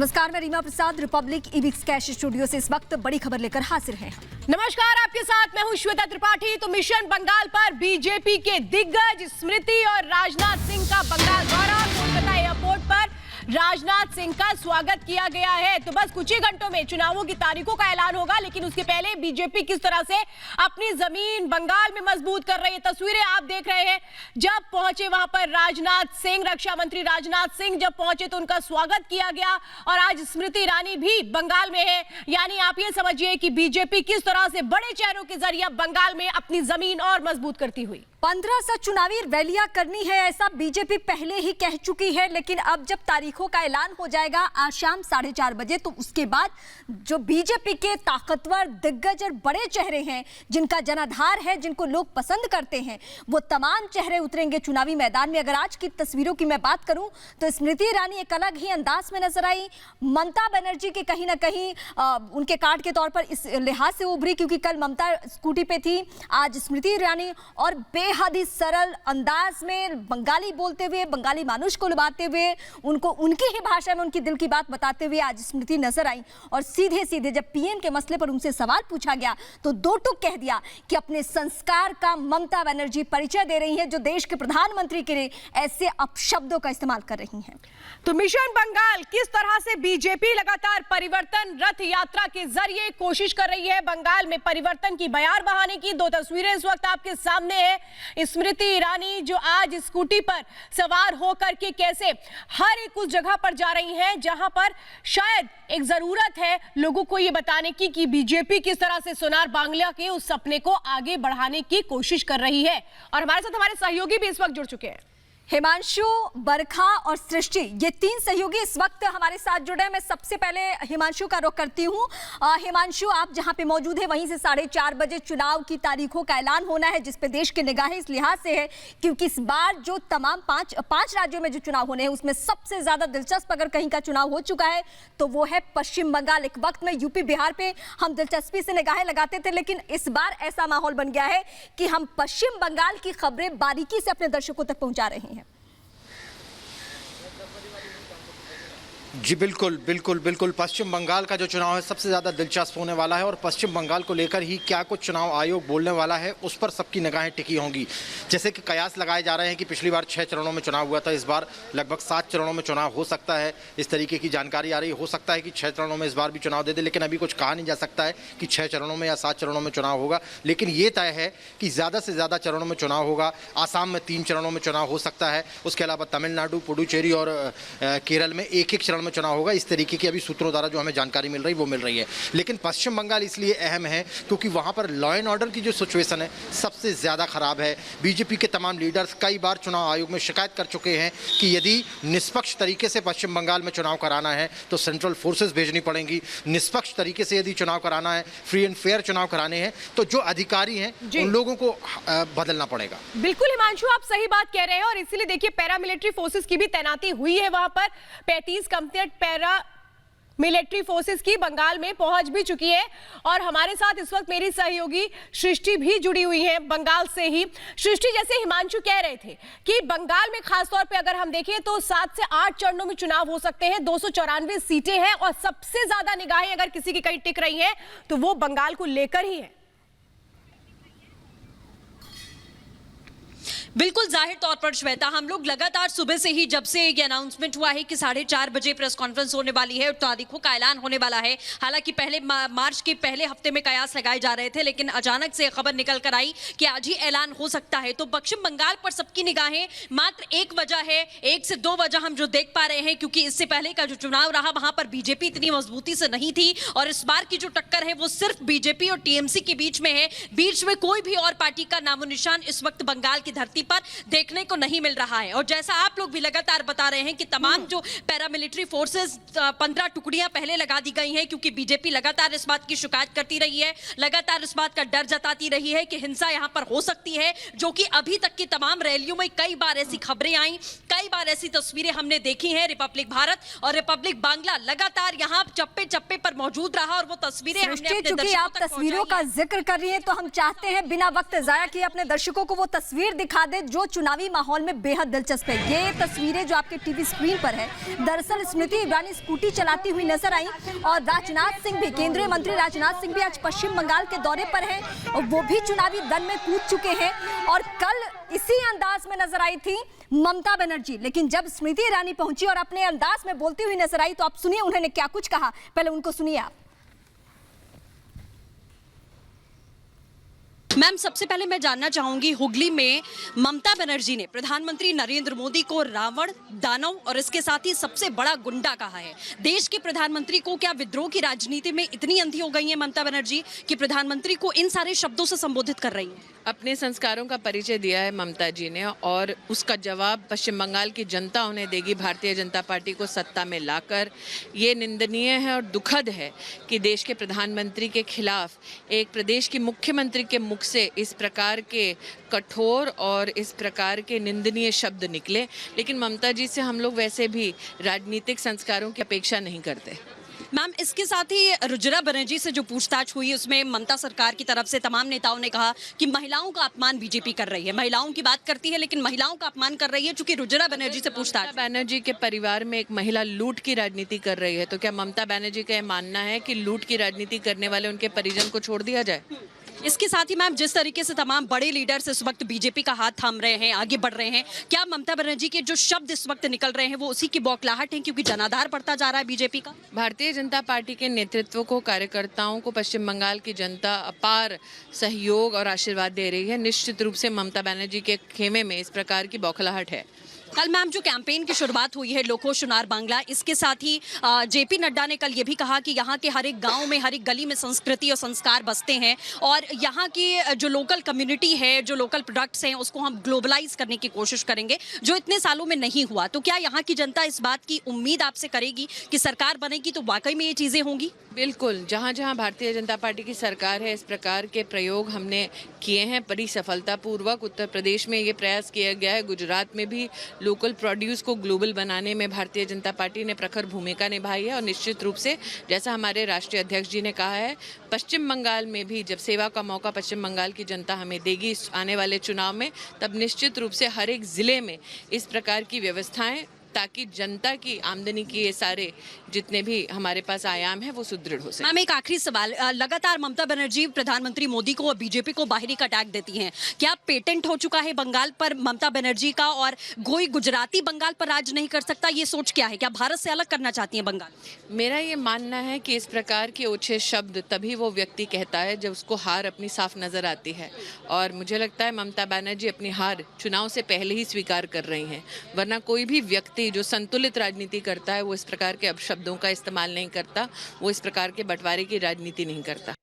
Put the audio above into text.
नमस्कार, मैं रीमा प्रसाद Republic ईवीक्स cash studio से इस वक्त बड़ी खबर लेकर हाजिर हैं। नमस्कार, आपके साथ मैं हूं श्वेता त्रिपाठी। तो मिशन बंगाल पर बीजेपी के दिग्गज स्मृति और राजनाथ सिंह का बंगाल दौरा। कोलकाता एयरपोर्ट पर राजनाथ सिंह का स्वागत किया गया है। तो बस कुछ ही घंटों में चुनावों की तारीखों का ऐलान होगा, लेकिन उसके पहले बीजेपी किस तरह से अपनी जमीन बंगाल में मजबूत कर रही है, तस्वीरें आप देख रहे हैं। जब पहुंचे वहां पर राजनाथ सिंह, रक्षा मंत्री राजनाथ सिंह जब पहुंचे तो उनका स्वागत किया गया। और आज स्मृति ईरानी भी बंगाल में है। यानी आप ये समझिए कि बीजेपी किस तरह से बड़े चेहरों के जरिए बंगाल में अपनी जमीन और मजबूत करती हुई 1500 चुनावी रैलियां करनी है, ऐसा बीजेपी पहले ही कह चुकी है। लेकिन अब जब तारीखों का ऐलान हो जाएगा आज शाम 4:30 बजे, तो उसके बाद जो बीजेपी के ताकतवर दिग्गज और बड़े चेहरे हैं, जिनका जनाधार है, जिनको लोग पसंद करते हैं, वो तमाम चेहरे उतरेंगे चुनावी मैदान में। अगर आज की तस्वीरों की मैं बात करूं तो स्मृति ईरानी एक अलग ही अंदाज में नजर आई। ममता बनर्जी के कहीं ना कहीं उनके कार्ड के तौर पर इस लिहाज से उभरी क्योंकि कल ममता स्कूटी पे थी, आज स्मृति ईरानी, और बेहद ही सरल अंदाज में बंगाली बोलते हुए, बंगाली मानुष को लुभाते हुए, उनको उनकी ही भाषा में उनकी दिल की बात बताते हुए आज स्मृति नजर आई। और सीधे सीधे जब पीएम के मसले पर उनसे सवाल पूछा गया तो दो टूक कह दिया कि अपने संस्कार का ममता बनर्जी परिचय दे रही हैं, जो देश के प्रधानमंत्री के लिए ऐसे अपशब्दों का इस्तेमाल कर रही हैं। तो मिशन बंगाल किस तरह से बीजेपी लगातार परिवर्तन रथ यात्रा के जरिए कोशिश कर रही है बंगाल में परिवर्तन की बयार बहाने की। दो तस्वीरें इस वक्त आपके सामने है। स्मृति ईरानी जो आज स्कूटी पर सवार होकर के कैसे हर एक उस जगह पर जा रही हैं जहां पर शायद एक जरूरत है लोगों को यह बताने की कि बीजेपी किस तरह से सोनार बांग्ला के उस सपने को आगे बढ़ाने की कोशिश कर रही है। और हमारे साथ हमारे सहयोगी भी इस वक्त जुड़ चुके हैं। हिमांशु, बरखा और सृष्टि, ये तीन सहयोगी इस वक्त हमारे साथ जुड़े हैं। मैं सबसे पहले हिमांशु का रुख करती हूँ। हिमांशु, आप जहां पे मौजूद है वहीं से 4:30 बजे चुनाव की तारीखों का ऐलान होना है, जिस पे देश की निगाहें इस लिहाज से है क्योंकि इस बार जो तमाम पांच राज्यों में जो चुनाव होने हैं उसमें सबसे ज्यादा दिलचस्प अगर कहीं का चुनाव हो चुका है तो वो है पश्चिम बंगाल। एक वक्त में यूपी बिहार पे हम दिलचस्पी से निगाहें लगाते थे, लेकिन इस बार ऐसा माहौल बन गया है कि हम पश्चिम बंगाल की खबरें बारीकी से अपने दर्शकों तक पहुंचा रहे हैं। जी बिल्कुल बिल्कुल बिल्कुल पश्चिम बंगाल का जो चुनाव है सबसे ज़्यादा दिलचस्प होने वाला है और पश्चिम बंगाल को लेकर ही क्या कुछ चुनाव आयोग बोलने वाला है उस पर सबकी निगाहें टिकी होंगी। जैसे कि कयास लगाए जा रहे हैं कि पिछली बार 6 चरणों में चुनाव हुआ था, इस बार लगभग 7 चरणों में चुनाव हो सकता है, इस तरीके की जानकारी आ रही। हो सकता है कि 6 चरणों में इस बार भी चुनाव दे दे, लेकिन अभी कुछ कहा नहीं जा सकता है कि 6 चरणों में या 7 चरणों में चुनाव होगा। लेकिन ये तय है कि ज़्यादा से ज़्यादा चरणों में चुनाव होगा। आसाम में 3 चरणों में चुनाव हो सकता है, उसके अलावा तमिलनाडु, पुडुचेरी और केरल में एक चरण में चुनाव होगा। इस तरीके की अभी सूत्रों द्वारा जो हमें जानकारी मिल रही है। लेकिन पश्चिम बंगाल इसलिए अहम है क्योंकि वहां पर लॉ एंड ऑर्डर की जो सिचुएशन है सबसे ज्यादा खराब है। बीजेपी के तमाम लीडर्स कई बार चुनाव आयोग में शिकायत कर चुके हैं कि यदि निष्पक्ष तरीके से पश्चिम बंगाल में चुनाव कराना है तो सेंट्रल फोर्सेस भेजनी पड़ेंगी। निष्पक्ष तरीके से यदि चुनाव कराना है, फ्री एंड फेयर चुनाव कराने हैं, तो जो अधिकारी हैं उन लोगों को बदलना पड़ेगा। बिल्कुल हिमांशु, आप सही बात कह रहे हैं। और इसीलिए देखिए पैरामिलिट्री फोर्सेस की भी तैनाती हुई है वहां पर। 35 कंपनी पैरा मिलिट्री फोर्सेस की बंगाल में पहुंच भी चुकी है। और हमारे साथ इस वक्त मेरी सहयोगी सृष्टि भी जुड़ी हुई है बंगाल से ही। सृष्टि, जैसे हिमांशु कह रहे थे कि बंगाल में खासतौर पे अगर हम देखें तो 7 से 8 चरणों में चुनाव हो सकते हैं, 294 सीटें हैं और सबसे ज्यादा निगाहें अगर किसी की कहीं टिक रही हैं तो वो बंगाल को लेकर ही है। बिल्कुल जाहिर तौर पर श्वेता, हम लोग लगातार सुबह से ही जब से ये अनाउंसमेंट हुआ है कि 4:30 बजे प्रेस कॉन्फ्रेंस होने वाली है और तारीखों का ऐलान होने वाला है। हालांकि पहले मार्च के पहले हफ्ते में कयास लगाए जा रहे थे, लेकिन अचानक से खबर निकल कर आई कि आज ही ऐलान हो सकता है। तो पश्चिम बंगाल पर सबकी निगाहें मात्र एक वजह है, 1 से 2 वजह हम जो देख पा रहे हैं, क्योंकि इससे पहले का जो चुनाव रहा वहां पर बीजेपी इतनी मजबूती से नहीं थी और इस बार की जो टक्कर है वो सिर्फ बीजेपी और टीएमसी के बीच में है। बीच में कोई भी और पार्टी का नामो निशान इस वक्त बंगाल की धरती पर देखने को नहीं मिल रहा है। और जैसा आप लोग भी लगातार बता रहे हैं कि तमाम जो पैरामिलिट्री फोर्सेस 15 टुकड़ियां पहले लगा दी गई हैं, क्योंकि बीजेपी लगातार इस बात की शिकायत करती रही है, लगातार इस बात का डर जताती रही है कि हिंसा यहां पर हो सकती है, जो कि अभी तक की तमाम रैलियों में कई बार ऐसी खबरें आई, कई बार ऐसी तस्वीरें हमने देखी हैं। रिपब्लिक भारत और रिपब्लिक बांग्ला लगातार यहां चप्पे चप्पे पर मौजूद रहा और वो तस्वीरें हमने अपने दर्शकों तक आप तस्वीरों का जिक्र कर रही हैं तो हम चाहते हैं बिना वक्त जाया किए अपने दर्शकों को वो तस्वीर दिखा दें जो चुनावी माहौल में बेहद दिलचस्प है। ये तस्वीरें जो आपके टीवी स्क्रीन पर है, दरअसल स्मृति ईरानी स्कूटी चलाती हुई नजर आई और राजनाथ सिंह भी, केंद्रीय मंत्री राजनाथ सिंह भी आज पश्चिम बंगाल के दौरे पर है और वो भी चुनावी रण में कूद चुके हैं। और कल इसी अंदाज में नजर आई थी ममता बनर्जी, लेकिन जब स्मृति ईरानी पहुंची और अपने अंदाज में बोलती हुई नजर आई तो आप सुनिए उन्होंने क्या कुछ कहा। पहले उनको सुनिए आप। मैम, सबसे पहले मैं जानना चाहूंगी, हुगली में ममता बनर्जी ने प्रधानमंत्री नरेंद्र मोदी को रावण, दानव और इसके साथ ही सबसे बड़ा गुंडा कहा है। देश के प्रधानमंत्री को क्या विद्रोह की राजनीति में इतनी अंधी हो गई है ममता बनर्जी कि प्रधानमंत्री को इन सारे शब्दों से संबोधित कर रही हैं? अपने संस्कारों का परिचय दिया है ममता जी ने और उसका जवाब पश्चिम बंगाल की जनता उन्हें देगी भारतीय जनता पार्टी को सत्ता में लाकर। ये निंदनीय है और दुखद है कि देश के प्रधानमंत्री के खिलाफ एक प्रदेश की मुख्यमंत्री के मुख से इस प्रकार के कठोर और इस प्रकार के निंदनीय शब्द निकले। लेकिन ममता जी से हम लोग वैसे भी राजनीतिक संस्कारों की अपेक्षा नहीं करते। मैम, इसके साथ ही रुजिरा बनर्जी से जो पूछताछ हुई उसमें ममता सरकार की तरफ से तमाम नेताओं ने कहा कि महिलाओं का अपमान बीजेपी कर रही है। महिलाओं की बात करती है लेकिन महिलाओं का अपमान कर रही है, चूंकि रुजिरा बनर्जी से पूछताछ। ममता बनर्जी के परिवार में एक महिला लूट की राजनीति कर रही है, तो क्या ममता बनर्जी का यह मानना है कि लूट की राजनीति करने वाले उनके परिजन को छोड़ दिया जाए? इसके साथ ही मैम, जिस तरीके से तमाम बड़े लीडर्स इस वक्त बीजेपी का हाथ थाम रहे हैं, आगे बढ़ रहे हैं, क्या ममता बनर्जी के जो शब्द इस वक्त निकल रहे हैं वो उसी की बौखलाहट है क्योंकि जनाधार बढ़ता जा रहा है बीजेपी का? भारतीय जनता पार्टी के नेतृत्व को, कार्यकर्ताओं को पश्चिम बंगाल की जनता अपार सहयोग और आशीर्वाद दे रही है। निश्चित रूप से ममता बनर्जी के खेमे में इस प्रकार की बौखलाहट है। कल मैम जो कैंपेन की शुरुआत हुई है लोको चुनार बांग्ला, इसके साथ ही जेपी नड्डा ने कल ये भी कहा कि यहाँ के हर एक गांव में, हर एक गली में संस्कृति और संस्कार बसते हैं और यहाँ की जो लोकल कम्युनिटी है, जो लोकल प्रोडक्ट्स हैं, उसको हम ग्लोबलाइज करने की कोशिश करेंगे जो इतने सालों में नहीं हुआ। तो क्या यहाँ की जनता इस बात की उम्मीद आपसे करेगी कि सरकार बनेगी तो वाकई में ये चीज़ें होंगी? बिल्कुल, जहाँ जहाँ भारतीय जनता पार्टी की सरकार है इस प्रकार के प्रयोग हमने किए हैं बड़ी सफलतापूर्वक। उत्तर प्रदेश में ये प्रयास किया गया है, गुजरात में भी लोकल प्रोड्यूस को ग्लोबल बनाने में भारतीय जनता पार्टी ने प्रखर भूमिका निभाई है। और निश्चित रूप से जैसा हमारे राष्ट्रीय अध्यक्ष जी ने कहा है, पश्चिम बंगाल में भी जब सेवा का मौका पश्चिम बंगाल की जनता हमें देगी आने वाले चुनाव में, तब निश्चित रूप से हर एक ज़िले में इस प्रकार की व्यवस्थाएं, ताकि जनता की आमदनी के ये सारे जितने भी हमारे पास आयाम है वो सुदृढ़ हो सके। मैम, एक आखिरी सवाल, लगातार ममता बनर्जी प्रधानमंत्री मोदी को और बीजेपी को बाहरी का अटैक देती हैं। क्या पेटेंट हो चुका है बंगाल पर ममता बनर्जी का और कोई गुजराती बंगाल पर राज नहीं कर सकता? ये सोच क्या है? क्या भारत से अलग करना चाहती है बंगाल? मेरा ये मानना है कि इस प्रकार के ओछे शब्द तभी वो व्यक्ति कहता है जब उसको हार अपनी साफ नजर आती है। और मुझे लगता है ममता बनर्जी अपनी हार चुनाव से पहले ही स्वीकार कर रही हैं, वरना कोई भी व्यक्ति जो संतुलित राजनीति करता है वो इस प्रकार के अपशब्दों का इस्तेमाल नहीं करता, वो इस प्रकार के बंटवारे की राजनीति नहीं करता।